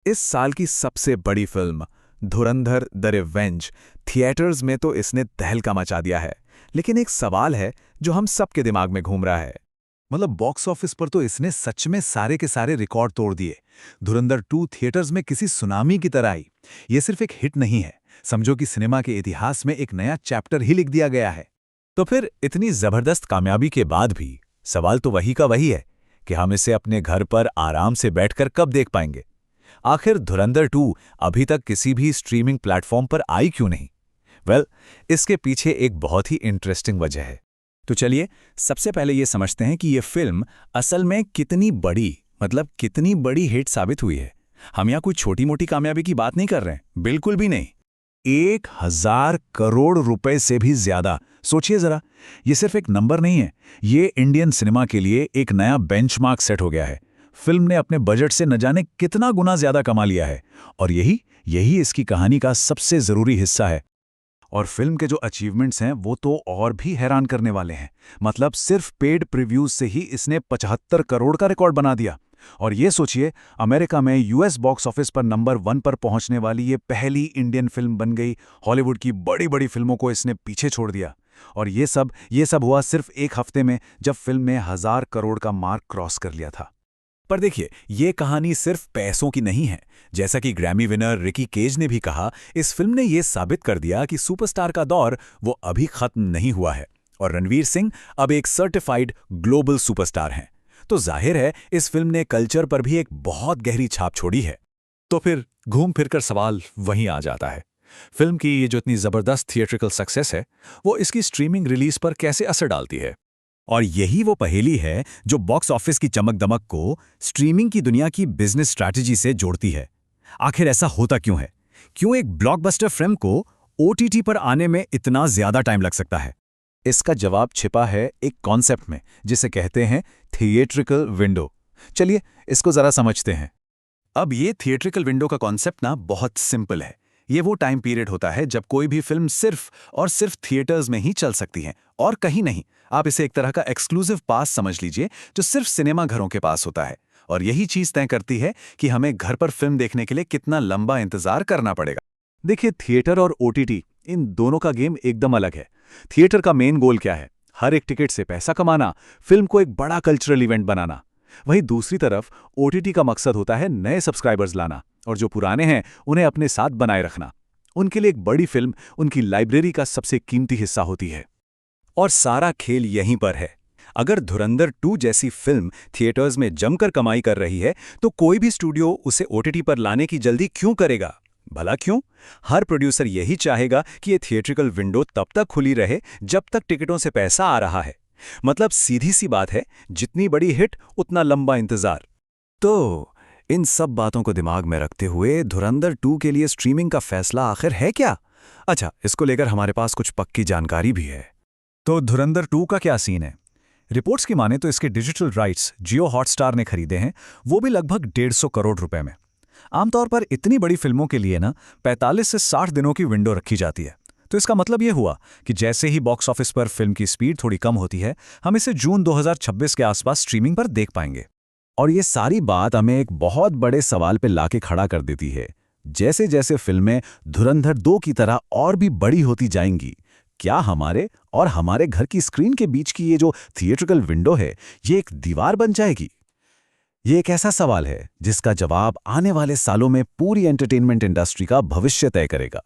इस साल की सबसे बड़ी film Dhurandhar the revenge theatres में तो इसने तहलका मचा दिया है। लेकिन एक सवाल है जो हम सबके दिमाग में घूम रहा है। मतलब बॉक्स ऑफिस पर तो इसने सच में सारे के सारे रिकॉर्ड तोड़ दिए। धुरंधर 2 थिएटर्स में किसी सुनामी की तरह आई। ये सिर्फ एक हिट नहीं है, समझो कि सिनेमा के इतिहास में एक नया चैप्टर ही लिख दिया गया है। तो फिर इतनी जबरदस्त कामयाबी के बाद भी सवाल तो वही का वही है कि हम इसे अपने घर पर आराम से बैठकर कब देख पाएंगे। आखिर धुरंधर 2 अभी तक किसी भी स्ट्रीमिंग प्लेटफॉर्म पर आई क्यों नहीं? इसके पीछे एक बहुत ही इंटरेस्टिंग वजह है। तो चलिए सबसे पहले ये समझते हैं कि ये फिल्म असल में कितनी बड़ी हिट साबित हुई है। हम यहाँ कोई छोटी मोटी कामयाबी की बात नहीं कर रहे हैं, बिल्कुल भी नहीं। 1000 करोड़ रुपए से भी ज्यादा। सोचिए जरा, ये सिर्फ एक नंबर नहीं है, ये इंडियन सिनेमा के लिए एक नया बेंचमार्क सेट हो गया है। फिल्म ने अपने बजट से न जाने कितना गुना ज्यादा कमा लिया है, और यही इसकी कहानी का सबसे जरूरी हिस्सा है। और फिल्म के जो अचीवमेंट्स हैं वो तो और भी हैरान करने वाले हैं। मतलब सिर्फ पेड प्रीव्यूज से ही इसने 75 करोड़ का रिकॉर्ड बना दिया। और ये सोचिए, अमेरिका में यूएस बॉक्स ऑफिस पर नंबर 1 पर पहुंचने वाली ये पहली इंडियन फिल्म बन गई। हॉलीवुड की बड़ी बड़ी फिल्मों को इसने पीछे छोड़ दिया। और ये सब हुआ सिर्फ एक हफ्ते में, जब फिल्म ने 1000 करोड़ का मार्क क्रॉस कर लिया था। पर देखिए, ये कहानी सिर्फ पैसों की नहीं है। जैसा कि ग्रैमी विनर रिकी केज ने भी कहा, इस फिल्म ने यह साबित कर दिया कि सुपरस्टार का दौर वो अभी खत्म नहीं हुआ है और रणवीर सिंह अब एक सर्टिफाइड ग्लोबल सुपरस्टार हैं। तो जाहिर है इस फिल्म ने कल्चर पर भी एक बहुत गहरी छाप छोड़ी है। तो फिर घूम फिरकर सवाल वहीं आ जाता है, फिल्म की ये जो इतनी जबरदस्त थिएट्रिकल सक्सेस है, वो इसकी स्ट्रीमिंग रिलीज पर कैसे असर डालती है? और यही वो पहेली है जो बॉक्स ऑफिस की चमक दमक को स्ट्रीमिंग की दुनिया की बिजनेस स्ट्रैटेजी से जोड़ती है। आखिर ऐसा होता क्यों है? क्यों एक ब्लॉकबस्टर फिल्म को ओटीटी पर आने में इतना ज्यादा टाइम लग सकता है? इसका जवाब छिपा है एक कॉन्सेप्ट में जिसे कहते हैं थिएट्रिकल विंडो। चलिए इसको जरा समझते हैं। अब ये थिएट्रिकल विंडो का कॉन्सेप्ट ना बहुत सिंपल है। ये वो टाइम पीरियड होता है जब कोई भी फिल्म सिर्फ और सिर्फ थिएटर्स में ही चल सकती है और कहीं नहीं। आप इसे एक तरह का एक्सक्लूसिव पास समझ लीजिए, जो सिर्फ सिनेमा घरों के पास होता है। और यही चीज तय करती है कि हमें घर पर फिल्म देखने के लिए कितना लंबा इंतजार करना पड़ेगा। देखिए, थिएटर और ओटीटी, इन दोनों का गेम एकदम अलग है। थिएटर का मेन गोल क्या है? हर एक टिकट से पैसा कमाना, फिल्म को एक बड़ा कल्चरल इवेंट बनाना। वहीं दूसरी तरफ ओटीटी का मकसद होता है नए सब्सक्राइबर्स लाना, और जो पुराने हैं उन्हें अपने साथ बनाए रखना। उनके लिए एक बड़ी फिल्म उनकी लाइब्रेरी का सबसे कीमती हिस्सा होती है। और सारा खेल यहीं पर है। अगर धुरंधर 2 जैसी फिल्म थिएटर्स में जमकर कमाई कर रही है, तो कोई भी स्टूडियो उसे ओटीटी पर लाने की जल्दी क्यों करेगा? भला क्यों? हर प्रोड्यूसर यही चाहेगा कि ये थिएट्रिकल विंडो तब तक खुली रहे जब तक टिकटों से पैसा आ रहा है। मतलब सीधी सी बात है, जितनी बड़ी हिट उतना लंबा इंतजार। तो इन सब बातों को दिमाग में रखते हुए धुरंधर 2 के लिए स्ट्रीमिंग का फैसला आखिर है क्या? अच्छा, इसको लेकर हमारे पास कुछ पक्की जानकारी भी है। तो धुरंधर 2 का क्या सीन है? रिपोर्ट्स की माने तो इसके डिजिटल राइट्स जियो हॉटस्टार ने खरीदे हैं, वो भी लगभग 150 करोड़ रुपए में। आमतौर पर इतनी बड़ी फिल्मों के लिए ना 45 से 60 दिनों की विंडो रखी जाती है। तो इसका मतलब ये हुआ कि जैसे ही बॉक्स ऑफिस पर फिल्म की स्पीड थोड़ी कम होती है, हम इसे जून 2026 के आसपास स्ट्रीमिंग पर देख पाएंगे। और ये सारी बात हमें एक बहुत बड़े सवाल पे लाके खड़ा कर देती है। जैसे जैसे फिल्में धुरंधर 2 की तरह और भी बड़ी होती जाएंगी, क्या हमारे और हमारे घर की स्क्रीन के बीच की ये जो थिएट्रिकल विंडो है, ये एक दीवार बन जाएगी? ये एक ऐसा सवाल है जिसका जवाब आने वाले सालों में पूरी एंटरटेनमेंट इंडस्ट्री का भविष्य तय करेगा।